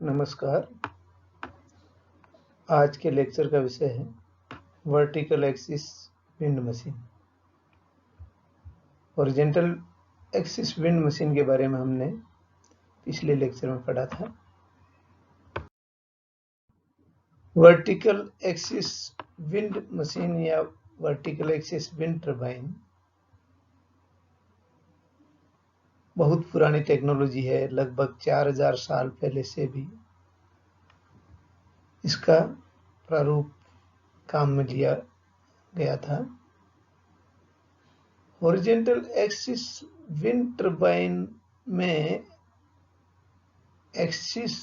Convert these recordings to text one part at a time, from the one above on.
नमस्कार। आज के लेक्चर का विषय है vertical axis wind machine. Horizontal axis wind machine के बारे में हमने पिछले लेक्चर में पढ़ा था। वर्टिकल एक्सिस विंड मशीन या वर्टिकल एक्सिस विंड टरबाइन बहुत पुरानी टेक्नोलॉजी है। लगभग 4000 साल पहले से भी इसका प्रारूप काम में लिया गया था। हॉरिजॉन्टल एक्सिस विंड टरबाइन में एक्सिस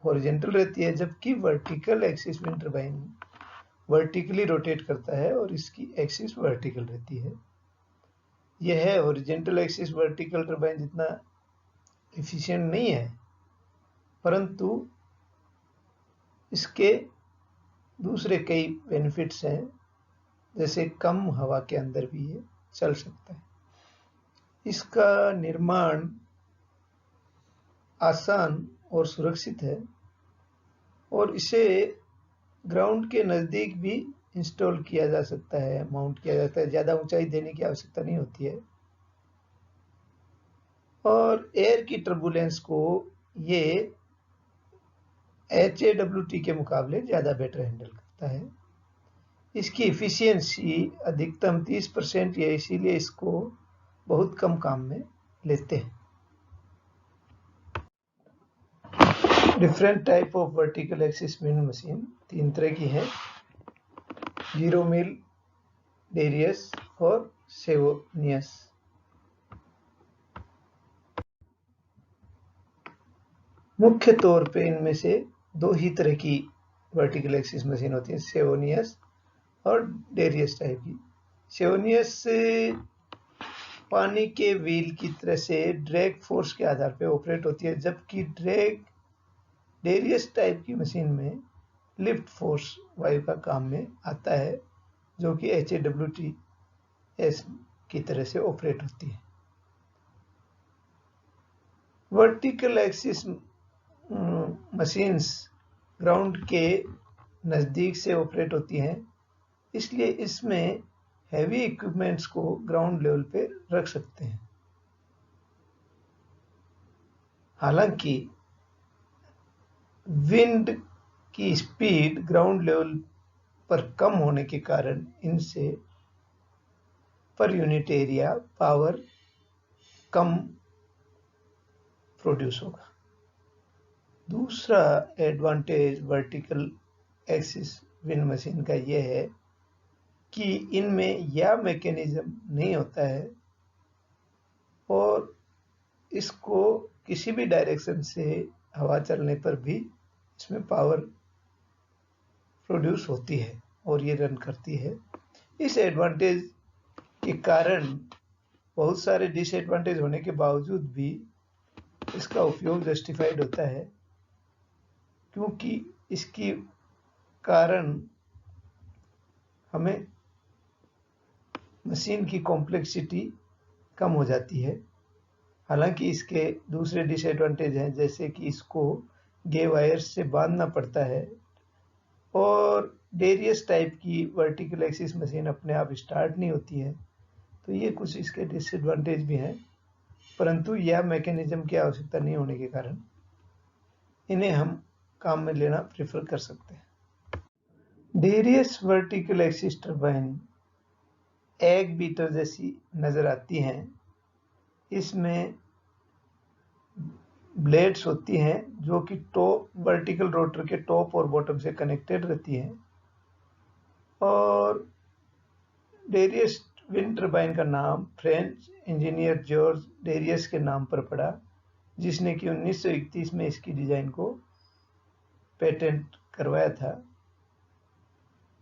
हॉरिजॉन्टल रहती है, जबकि vertical axis wind turbine vertically rotate करता है और इसकी एक्सिस वर्टिकल रहती है। यह हॉरिजॉन्टल एक्सिस वर्टिकल टरबाइन जितना एफिशिएंट नहीं है, परंतु इसके दूसरे कई बेनिफिट्स हैं, जैसे कम हवा के अंदर भी ये चल सकता है। इसका निर्माण आसान और सुरक्षित है और इसे ग्राउंड के नज़दीक भी इंस्टॉल किया जा सकता है, माउंट किया जाता है। ज़्यादा ऊंचाई देने की आवश्यकता नहीं होती है और एयर की टर्बुलेंस को ये HAWT के मुकाबले ज़्यादा बेटर हैंडल करता है। इसकी एफिशिएंसी अधिकतम 30% है, इसीलिए इसको बहुत कम काम में लेते हैं। Different type of vertical axis wind machine 3 तरह की है: 0 मील, डेरियस और सेवोनियस। मुख्य तौर पे इनमें से 2 ही तरह की वर्टिकल एक्सिस मशीन होती है, सेवोनियस और डेरियस टाइप की। सेवोनियस पानी के व्हील की तरह से ड्रैग फोर्स के आधार पर ऑपरेट होती है, जबकि डेरियस टाइप की मशीन में लिफ्ट फोर्स वायु का काम में आता है, जो कि HAWT की तरह से ऑपरेट होती है। वर्टिकल एक्सिस मशीन्स ग्राउंड के नज़दीक से ऑपरेट होती हैं, इसलिए इसमें हैवी इक्विपमेंट्स को ग्राउंड लेवल पे रख सकते हैं। हालांकि विंड की स्पीड ग्राउंड लेवल पर कम होने के कारण इनसे पर यूनिट एरिया पावर कम प्रोड्यूस होगा। दूसरा advantage vertical axis wind machine का यह है कि इनमें यह मैकेनिज्म नहीं होता है और इसको किसी भी डायरेक्शन से हवा चलने पर भी इसमें पावर प्रोड्यूस होती है और ये रन करती है। इस एडवांटेज के कारण बहुत सारे डिसएडवांटेज होने के बावजूद भी इसका उपयोग जस्टिफाइड होता है, क्योंकि इसकी कारण हमें मशीन की कॉम्प्लेक्सिटी कम हो जाती है। हालांकि इसके दूसरे डिसएडवांटेज हैं, जैसे कि इसको गे वायर्स से बांधना पड़ता है और डेरियस टाइप की वर्टिकल एक्सिस मशीन अपने आप स्टार्ट नहीं होती है, तो ये कुछ इसके डिसएडवांटेज भी हैं, परंतु यह मैकेनिज्म की आवश्यकता नहीं होने के कारण इन्हें हम काम में लेना प्रेफर कर सकते हैं। Darrieus vertical axis turbine egg beater जैसी नजर आती हैं। इसमें ब्लेड्स होती हैं जो कि टॉप वर्टिकल रोटर के टॉप और बॉटम से कनेक्टेड रहती हैं और डेरियस विंड टरबाइन का नाम फ्रेंच इंजीनियर जॉर्ज डेरियस के नाम पर पड़ा, जिसने कि 1931 में इसकी डिजाइन को पेटेंट करवाया था।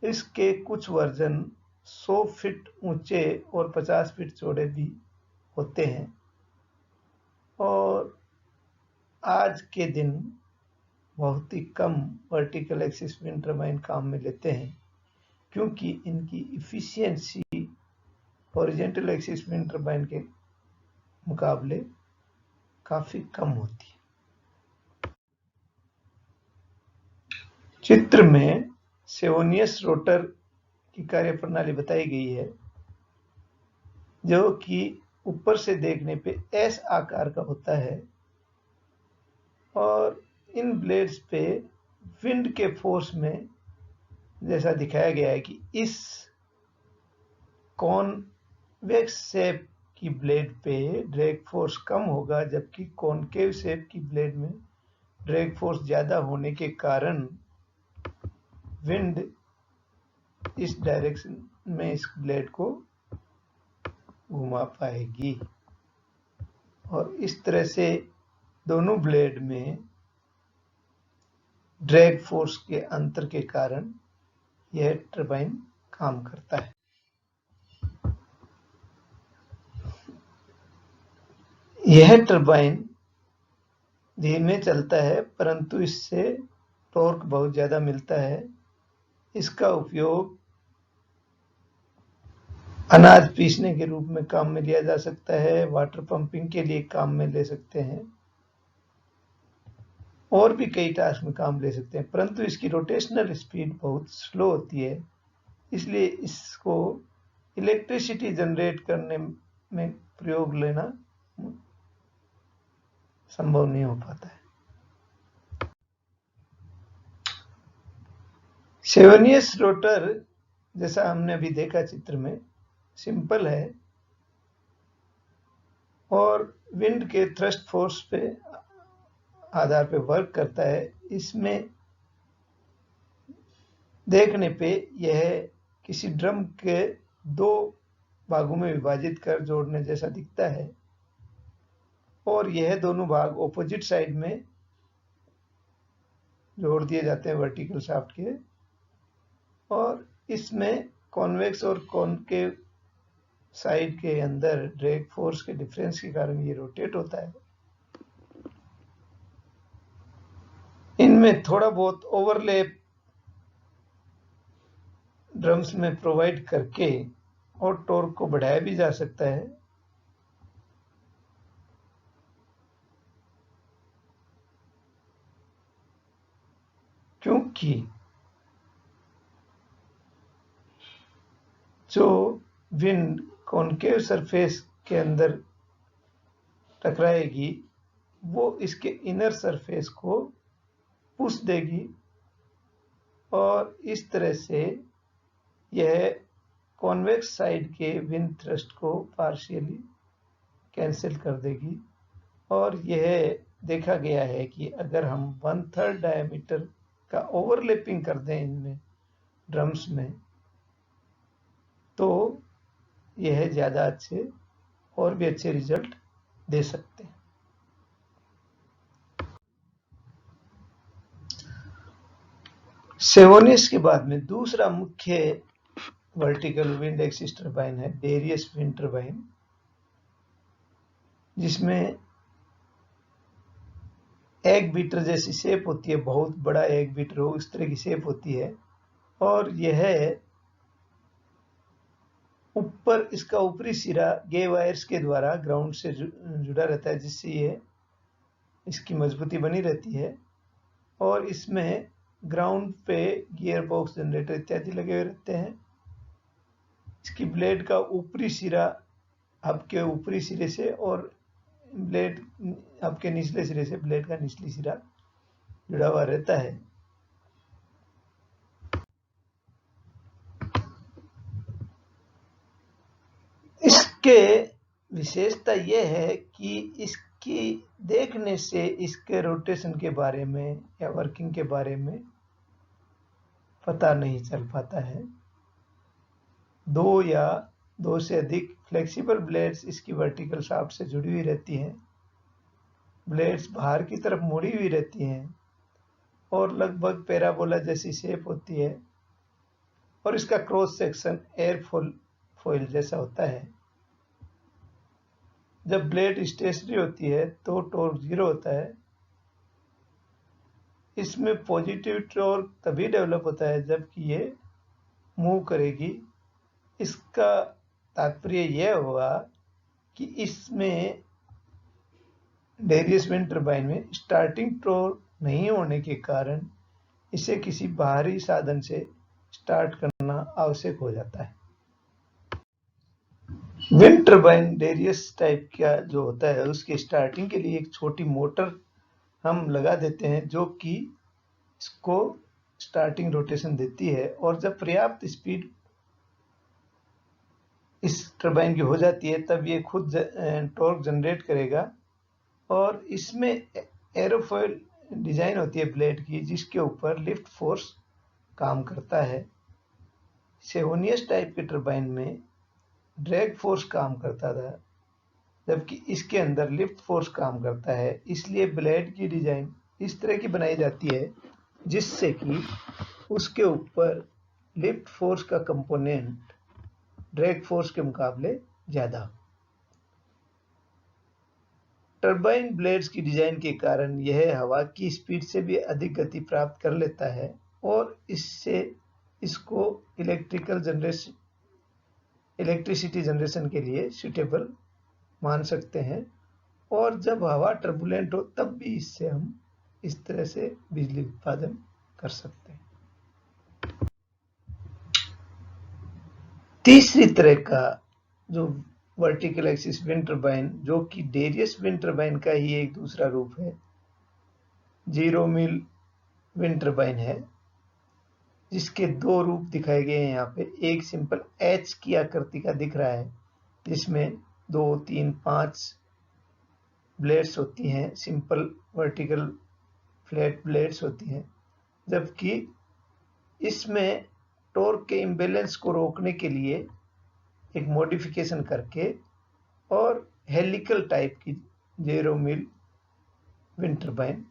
इसके कुछ वर्जन 100 फीट ऊंचे और 50 फीट चौड़े भी होते हैं और आज के दिन बहुत ही कम वर्टिकल एक्सिस विंड टरबाइन काम में लेते हैं, क्योंकि इनकी efficiency horizontal axis wind turbine के मुकाबले काफ़ी कम होती है। चित्र में सेवोनियस रोटर की कार्यप्रणाली बताई गई है, जो कि ऊपर से देखने पे एस आकार का होता है और इन ब्लेड्स पे विंड के फोर्स में जैसा दिखाया गया है कि इस कॉन्वेक्स शेप की ब्लेड पे ड्रैग फोर्स कम होगा, जबकि कॉनकेव शेप की ब्लेड में ड्रैग फोर्स ज्यादा होने के कारण विंड इस डायरेक्शन में इस ब्लेड को घुमा पाएगी और इस तरह से दोनों ब्लेड में ड्रैग फोर्स के अंतर के कारण यह टरबाइन काम करता है। यह टरबाइन धीमे चलता है, परंतु इससे टॉर्क बहुत ज्यादा मिलता है। इसका उपयोग अनाज पीसने के रूप में काम में लिया जा सकता है, वाटर पंपिंग के लिए काम में ले सकते हैं और भी कई टास्क में काम ले सकते हैं, परंतु इसकी रोटेशनल स्पीड बहुत स्लो होती है, इसलिए इसको इलेक्ट्रिसिटी जनरेट करने में प्रयोग लेना संभव नहीं हो पाता है। सेवोनियस रोटर जैसा हमने अभी देखा चित्र में सिंपल है और विंड के थ्रस्ट फोर्स पे आधार पे वर्क करता है। इसमें देखने पे यह किसी ड्रम के दो भागों में विभाजित कर जोड़ने जैसा दिखता है और यह दोनों भाग ऑपोजिट साइड में जोड़ दिए जाते हैं वर्टिकल शाफ्ट के और इसमें कॉन्वेक्स और कॉनकेव साइड के अंदर ड्रैग फोर्स के डिफरेंस के कारण ये रोटेट होता है। इनमें थोड़ा बहुत ओवरलैप ड्रम्स में प्रोवाइड करके और टॉर्क को बढ़ाया भी जा सकता है। क्योंकि जो विंड कॉनकेव सरफेस के अंदर टकराएगी वो इसके इनर सरफेस को पुश देगी और इस तरह से यह कॉन्वेक्स साइड के विंड थ्रस्ट को पार्शियली कैंसिल कर देगी और यह देखा गया है कि अगर हम 1/3 डायमीटर का ओवरलैपिंग कर दें इनमें ड्रम्स में तो यह ज्यादा अच्छे और भी अच्छे रिजल्ट दे सकते हैं। सेवोनियस के बाद में दूसरा मुख्य वर्टिकल विंड एक्सिस टरबाइन है डेरियस विंड टरबाइन, जिसमें एग बीटर जैसी शेप होती है, बहुत बड़ा एग बीटर हो इस तरह की शेप होती है और यह ऊपर इसका ऊपरी सिरा गे वायर्स के द्वारा ग्राउंड से जुड़ा रहता है, जिससे ये इसकी मजबूती बनी रहती है और इसमें ग्राउंड पे गियर बॉक्स जनरेटर इत्यादि लगे हुए रहते हैं। इसकी ब्लेड का ऊपरी सिरा हब के ऊपरी सिरे से और ब्लेड हब के निचले सिरे से ब्लेड का निचली सिरा जुड़ा हुआ रहता है। इसके विशेषता यह है कि इसकी देखने से इसके रोटेशन के बारे में या वर्किंग के बारे में पता नहीं चल पाता है। दो या दो से अधिक फ्लेक्सिबल ब्लेड्स इसकी वर्टिकल शाफ्ट से जुड़ी हुई रहती हैं। ब्लेड्स बाहर की तरफ मुड़ी हुई रहती हैं और लगभग पैराबोला जैसी शेप होती है और इसका क्रॉस सेक्शन एयर फॉइल जैसा होता है। जब ब्लेड स्टेशनरी होती है तो टॉर्क 0 होता है। इसमें पॉजिटिव टॉर्क तभी डेवलप होता है जबकि ये मूव करेगी। इसका तात्पर्य यह होगा कि इसमें डेरियस विंड टरबाइन में स्टार्टिंग टॉर्क नहीं होने के कारण इसे किसी बाहरी साधन से स्टार्ट करना आवश्यक हो जाता है। विंड टर्बाइन डेरियस टाइप का जो होता है, उसकी स्टार्टिंग के लिए एक छोटी मोटर हम लगा देते हैं जो कि इसको स्टार्टिंग रोटेशन देती है, और जब पर्याप्त स्पीड इस टर्बाइन की हो जाती है तब ये खुद टॉर्क जनरेट करेगा। और इसमें एरोफॉइल डिजाइन होती है ब्लेड की, जिसके ऊपर लिफ्ट फोर्स काम करता है। सेवोनियस टाइप के टर्बाइन में ड्रैग फोर्स काम करता था, जबकि इसके अंदर लिफ्ट फोर्स काम करता है। इसलिए ब्लेड की डिजाइन इस तरह की बनाई जाती है जिससे कि उसके ऊपर लिफ्ट फोर्स का कंपोनेंट ड्रैग फोर्स के मुकाबले ज्यादा। टर्बाइन ब्लेड्स की डिजाइन के कारण यह हवा की स्पीड से भी अधिक गति प्राप्त कर लेता है, और इससे इसको इलेक्ट्रिसिटी जनरेशन के लिए सूटेबल मान सकते हैं। और जब हवा टर्बुलेंट हो तब भी इससे हम इस तरह से बिजली उत्पादन कर सकते हैं। तीसरी तरह का जो वर्टिकल एक्सिस विंड टर्बाइन, जो कि डेरियस विंड टर्बाइन का ही एक दूसरा रूप है, जीरो मिल विंड टर्बाइन है, जिसके दो रूप दिखाए गए हैं यहाँ पे। एक सिंपल एच की आकृति का दिख रहा है, जिसमें 2, 3, 5 ब्लेड्स होती हैं, सिंपल वर्टिकल फ्लैट ब्लेड्स होती हैं, जबकि इसमें टॉर्क के इम्बैलेंस को रोकने के लिए एक मॉडिफिकेशन करके और हेलिकल टाइप की जीरो मिल विंड टर्बाइन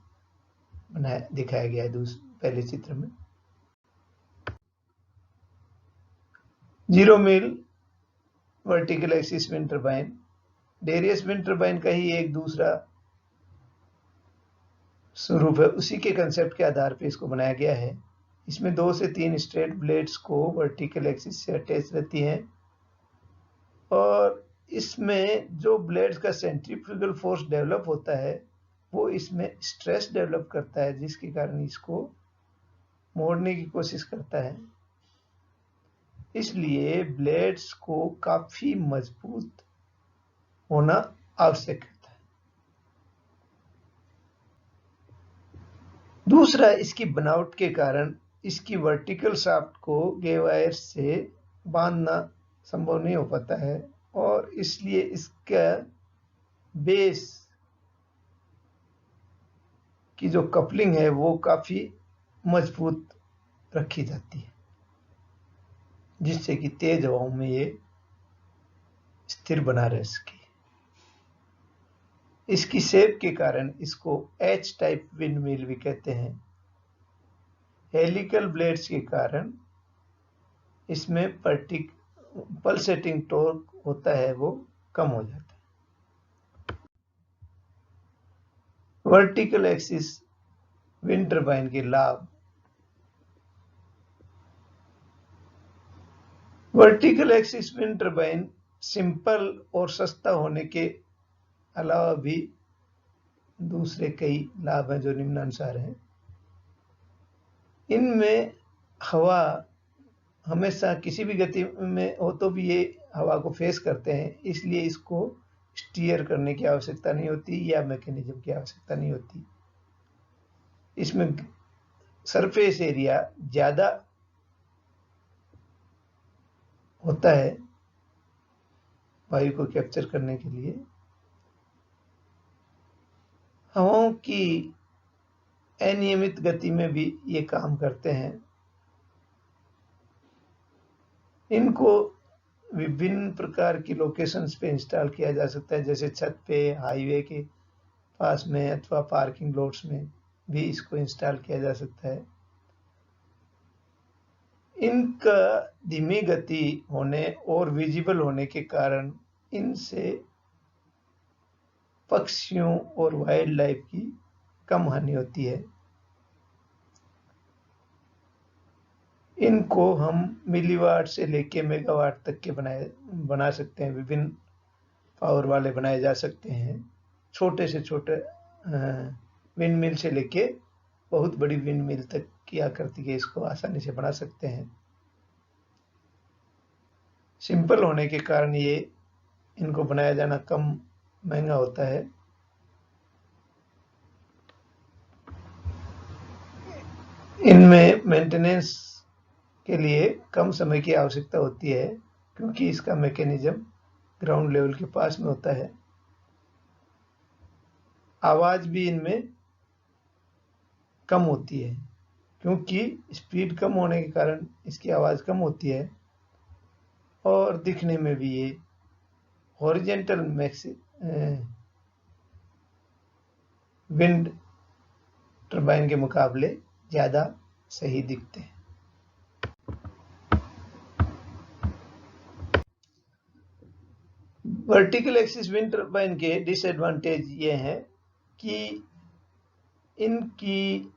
दिखाया गया है पहले चित्र में। Gyromill vertical axis wind turbine Darrieus wind turbine का ही एक दूसरा स्वरूप है। उसी के कंसेप्ट के आधार पर इसको बनाया गया है। इसमें 2 से 3 स्ट्रेट ब्लेड्स को वर्टिकल एक्सिस से अटैच रहती हैं, और इसमें जो ब्लेड्स का सेंट्रीफ्यूगल फोर्स डेवलप होता है वो इसमें स्ट्रेस डेवलप करता है, जिसके कारण इसको मोड़ने की कोशिश करता है। इसलिए ब्लेड्स को काफी मजबूत होना आवश्यक होता है। दूसरा, इसकी बनावट के कारण इसकी वर्टिकल शाफ्ट को गे वायर से बांधना संभव नहीं हो पाता है, और इसलिए इसका बेस की जो कपलिंग है वो काफी मजबूत रखी जाती है, जिससे कि तेज हवाओं में ये स्थिर बना रह सके। इसकी शेप के कारण इसको एच टाइप विंड मिल भी कहते हैं। हेलिकल ब्लेड्स के कारण इसमें पल्सेटिंग टॉर्क होता है वो कम हो जाता है। वर्टिकल एक्सिस विंड टर्बाइन के लाभ। Vertical axis wind turbine simple और सस्ता होने के अलावा भी दूसरे कई लाभ हैं जो निम्नानुसार हैं। इनमें हवा हमेशा किसी भी गति में हो तो भी ये हवा को फेस करते हैं, इसलिए इसको स्टीयर करने की आवश्यकता नहीं होती या मैकेनिज्म की आवश्यकता नहीं होती। इसमें सरफेस एरिया ज्यादा होता है वायु को कैप्चर करने के लिए। हवाओं की अनियमित गति में भी ये काम करते हैं। इनको विभिन्न प्रकार की लोकेशंस पे इंस्टॉल किया जा सकता है, जैसे छत पे, हाईवे के पास में, अथवा पार्किंग लॉट्स में भी इसको इंस्टॉल किया जा सकता है। इनका धीमी गति होने और विजिबल होने के कारण इनसे पक्षियों और वाइल्ड लाइफ की कम हानि होती है। इनको हम मिलीवाट से लेके मेगावाट तक के बना सकते हैं, विभिन्न पावर वाले बनाए जा सकते हैं। छोटे से छोटे विंड मिल से लेके बहुत बड़ी विंड मिल तक की आकृति के इसको आसानी से बना सकते हैं। सिंपल होने के कारण ये इनको बनाया जाना कम महंगा होता है। इनमें मेंटेनेंस के लिए कम समय की आवश्यकता होती है क्योंकि इसका मैकेनिज्म ग्राउंड लेवल के पास में होता है। आवाज भी इनमें कम होती है क्योंकि स्पीड कम होने के कारण इसकी आवाज कम होती है और दिखने में भी ये हॉरिजेंटल विंड टरबाइन के मुकाबले ज़्यादा सही दिखते हैं। वर्टिकल एक्सिस विंड टरबाइन के डिसएडवांटेज ये हैं कि इनकी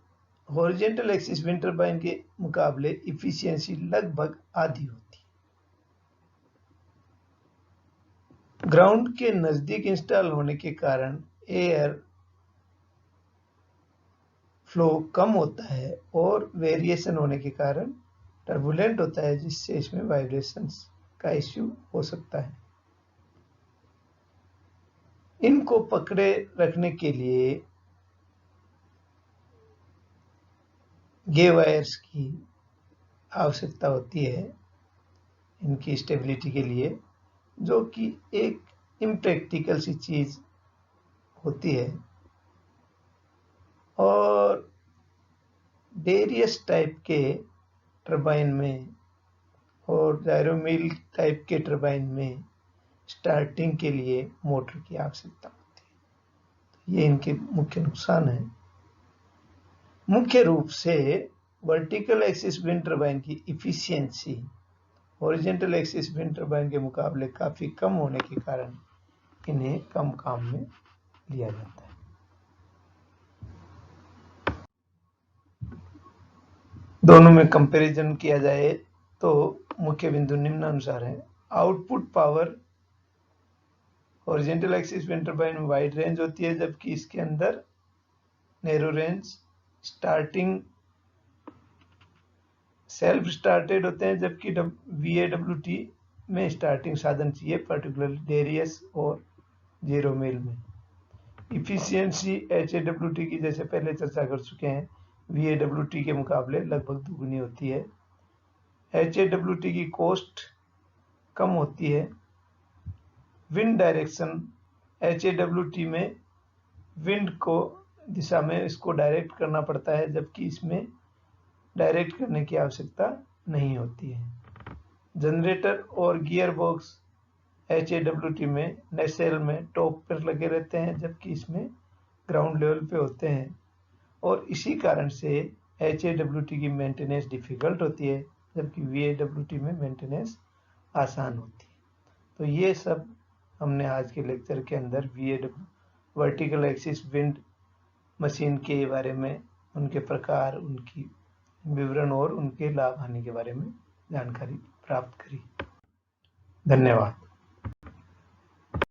हॉरिजेंटल एक्सिस विंड टरबाइन के मुकाबले इफिशियंसी लगभग आधी होती है। ग्राउंड के नज़दीक इंस्टॉल होने के कारण एयर फ्लो कम होता है और वेरिएशन होने के कारण टर्बुलेंट होता है, जिससे इसमें वाइब्रेशंस का इश्यू हो सकता है। इनको पकड़े रखने के लिए गे वायर्स की आवश्यकता होती है इनकी स्टेबिलिटी के लिए, जो कि एक इम्प्रैक्टिकल सी चीज़ होती है। और डेरियस टाइप के टरबाइन में और जायरोमिल टाइप के टरबाइन में स्टार्टिंग के लिए मोटर की आवश्यकता होती है। ये इनके मुख्य नुकसान हैं। मुख्य रूप से वर्टिकल एक्सिस विंड टरबाइन की efficiency horizontal axis wind turbine के मुकाबले काफ़ी कम होने के कारण इन्हें कम काम में लिया जाता है। दोनों में कंपैरिजन किया जाए तो मुख्य बिंदु निम्नानुसार हैं। Output power horizontal axis wind turbine में वाइड रेंज होती है, जबकि इसके अंदर narrow range. Starting self started होते हैं, जबकि VAWT में स्टार्टिंग साधन चाहिए, पर्टिकुलरली डेरियस और जेरोमेल में। इफिशियंसी HAWT की जैसे पहले चर्चा कर चुके हैं, VAWT के मुकाबले लगभग दुगुनी होती है। HAWT की कॉस्ट कम होती है। विंड डायरेक्शन HAWT में विंड को दिशा में इसको डायरेक्ट करना पड़ता है, जबकि इसमें डायरेक्ट करने की आवश्यकता नहीं होती है। जनरेटर और गियर बॉक्स HAWT में नेसेल में टॉप पर लगे रहते हैं, जबकि इसमें ग्राउंड लेवल पे होते हैं, और इसी कारण से HAWT की मेंटेनेंस डिफ़िकल्ट होती है, जबकि VAWT में मेंटेनेंस आसान होती है। तो ये सब हमने आज के लेक्चर के अंदर वर्टिकल एक्सिस विंड मशीन के बारे में, उनके प्रकार, उनकी विवरण और उनके लाभ हानि के बारे में जानकारी प्राप्त करी। धन्यवाद।